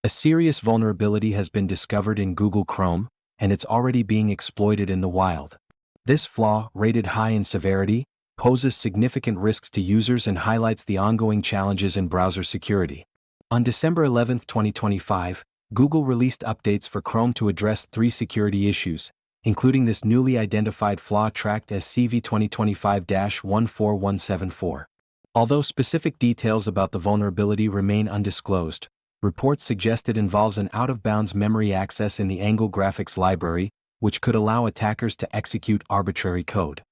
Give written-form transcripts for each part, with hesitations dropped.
A serious vulnerability has been discovered in Google Chrome, and it's already being exploited in the wild. This flaw, rated high in severity, poses significant risks to users and highlights the ongoing challenges in browser security. On December 11, 2025, Google released updates for Chrome to address 3 security issues, including this newly identified flaw tracked as CV 2025-14174. Although specific details about the vulnerability remain undisclosed, reports suggest it involves an out-of-bounds memory access in the Angle graphics library, which could allow attackers to execute arbitrary code.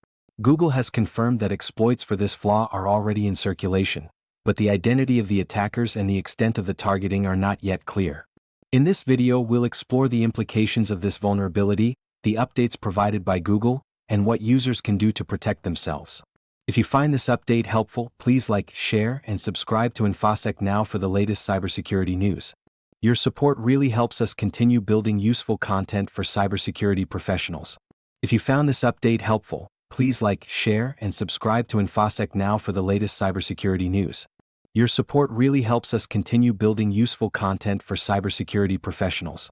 Google has confirmed that exploits for this flaw are already in circulation, but the identity of the attackers and the extent of the targeting are not yet clear. In this video, we'll explore the implications of this vulnerability, the updates provided by Google, and what users can do to protect themselves. If you find this update helpful, please like, share, and subscribe to InfoSec Now for the latest cybersecurity news. Your support really helps us continue building useful content for cybersecurity professionals. If you found this update helpful, please like, share, and subscribe to InfoSec Now for the latest cybersecurity news. Your support really helps us continue building useful content for cybersecurity professionals.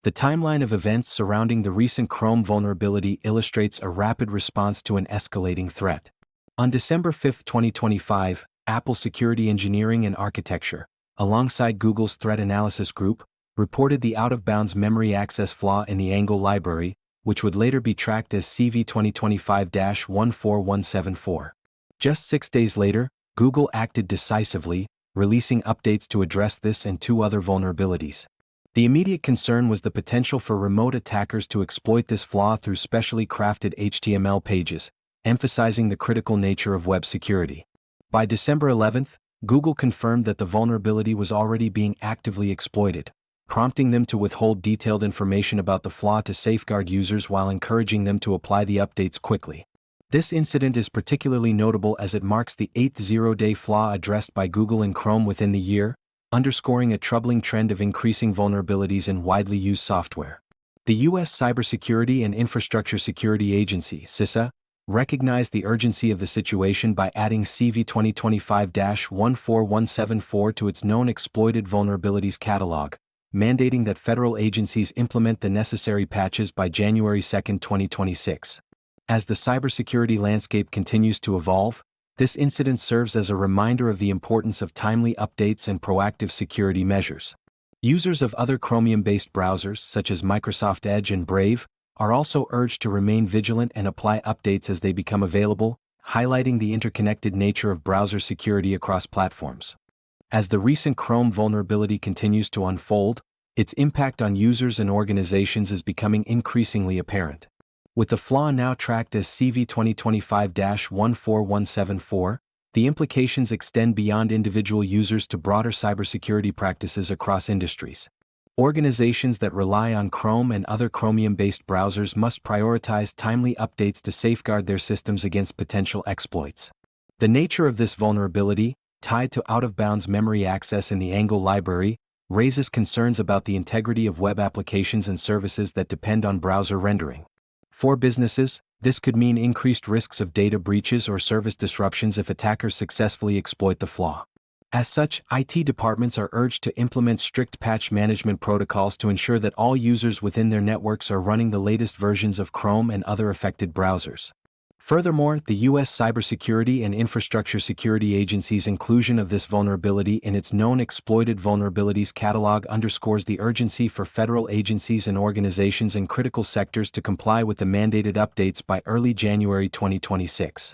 The timeline of events surrounding the recent Chrome vulnerability illustrates a rapid response to an escalating threat. On December 5, 2025, Apple Security Engineering and Architecture, alongside Google's Threat Analysis Group, reported the out-of-bounds memory access flaw in the Angle library, which would later be tracked as CV 2025-14174. Just 6 days later, Google acted decisively, releasing updates to address this and 2 other vulnerabilities. The immediate concern was the potential for remote attackers to exploit this flaw through specially crafted HTML pages, emphasizing the critical nature of web security. By December 11, Google confirmed that the vulnerability was already being actively exploited, prompting them to withhold detailed information about the flaw to safeguard users while encouraging them to apply the updates quickly. This incident is particularly notable as it marks the 8th zero-day flaw addressed by Google in Chrome within the year, underscoring a troubling trend of increasing vulnerabilities in widely used software. The U.S. Cybersecurity and Infrastructure Security Agency, CISA, recognized the urgency of the situation by adding CV 2025-14174 to its Known Exploited Vulnerabilities catalog, mandating that federal agencies implement the necessary patches by January 2, 2026. As the cybersecurity landscape continues to evolve, this incident serves as a reminder of the importance of timely updates and proactive security measures. Users of other Chromium-based browsers, such as Microsoft Edge and Brave, are also urged to remain vigilant and apply updates as they become available, highlighting the interconnected nature of browser security across platforms. As the recent Chrome vulnerability continues to unfold, its impact on users and organizations is becoming increasingly apparent. With the flaw now tracked as CV 2025-14174, the implications extend beyond individual users to broader cybersecurity practices across industries. Organizations that rely on Chrome and other Chromium-based browsers must prioritize timely updates to safeguard their systems against potential exploits. The nature of this vulnerability, tied to out-of-bounds memory access in the Angle library, raises concerns about the integrity of web applications and services that depend on browser rendering. For businesses, this could mean increased risks of data breaches or service disruptions if attackers successfully exploit the flaw. As such, IT departments are urged to implement strict patch management protocols to ensure that all users within their networks are running the latest versions of Chrome and other affected browsers. Furthermore, the U.S. Cybersecurity and Infrastructure Security Agency's inclusion of this vulnerability in its Known Exploited Vulnerabilities catalog underscores the urgency for federal agencies and organizations in critical sectors to comply with the mandated updates by early January 2026.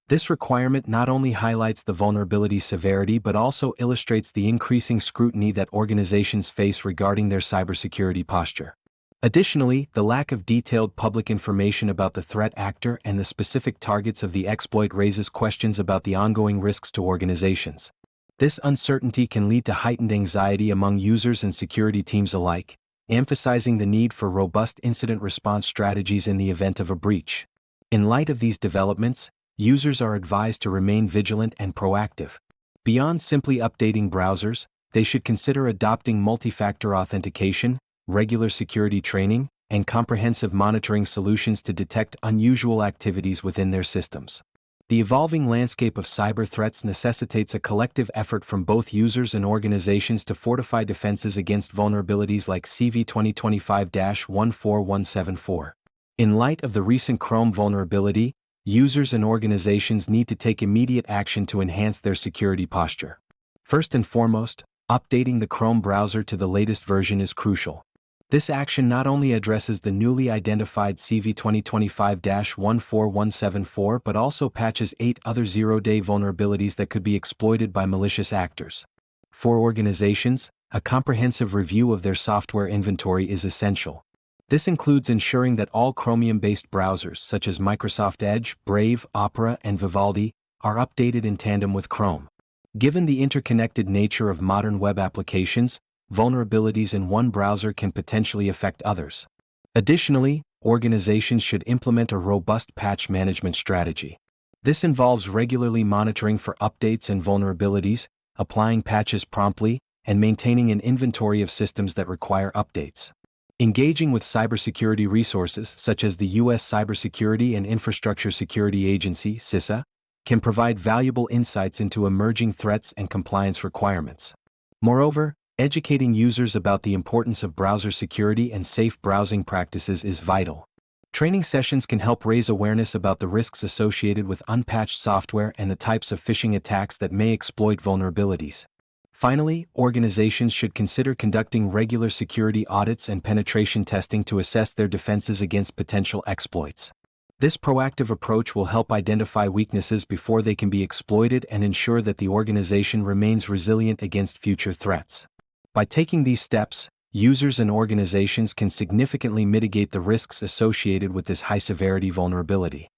This requirement not only highlights the vulnerability's severity but also illustrates the increasing scrutiny that organizations face regarding their cybersecurity posture. Additionally, the lack of detailed public information about the threat actor and the specific targets of the exploit raises questions about the ongoing risks to organizations. This uncertainty can lead to heightened anxiety among users and security teams alike, emphasizing the need for robust incident response strategies in the event of a breach. In light of these developments, users are advised to remain vigilant and proactive. Beyond simply updating browsers, they should consider adopting multi-factor authentication, regular security training, and comprehensive monitoring solutions to detect unusual activities within their systems. The evolving landscape of cyber threats necessitates a collective effort from both users and organizations to fortify defenses against vulnerabilities like CV 2025-14174. In light of the recent Chrome vulnerability, users and organizations need to take immediate action to enhance their security posture. First and foremost, updating the Chrome browser to the latest version is crucial. This action not only addresses the newly identified CV 2025-14174 but also patches 8 other zero-day vulnerabilities that could be exploited by malicious actors. For organizations, a comprehensive review of their software inventory is essential. This includes ensuring that all Chromium-based browsers such as Microsoft Edge, Brave, Opera, and Vivaldi are updated in tandem with Chrome. Given the interconnected nature of modern web applications, vulnerabilities in one browser can potentially affect others. Additionally, organizations should implement a robust patch management strategy. This involves regularly monitoring for updates and vulnerabilities, applying patches promptly, and maintaining an inventory of systems that require updates. Engaging with cybersecurity resources such as the U.S. Cybersecurity and Infrastructure Security Agency (CISA) can provide valuable insights into emerging threats and compliance requirements. Moreover, educating users about the importance of browser security and safe browsing practices is vital. Training sessions can help raise awareness about the risks associated with unpatched software and the types of phishing attacks that may exploit vulnerabilities. Finally, organizations should consider conducting regular security audits and penetration testing to assess their defenses against potential exploits. This proactive approach will help identify weaknesses before they can be exploited and ensure that the organization remains resilient against future threats. By taking these steps, users and organizations can significantly mitigate the risks associated with this high-severity vulnerability.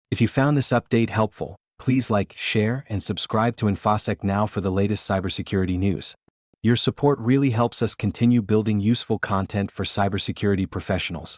If you found this update helpful, please like, share, and subscribe to InfoSec Now for the latest cybersecurity news. Your support really helps us continue building useful content for cybersecurity professionals.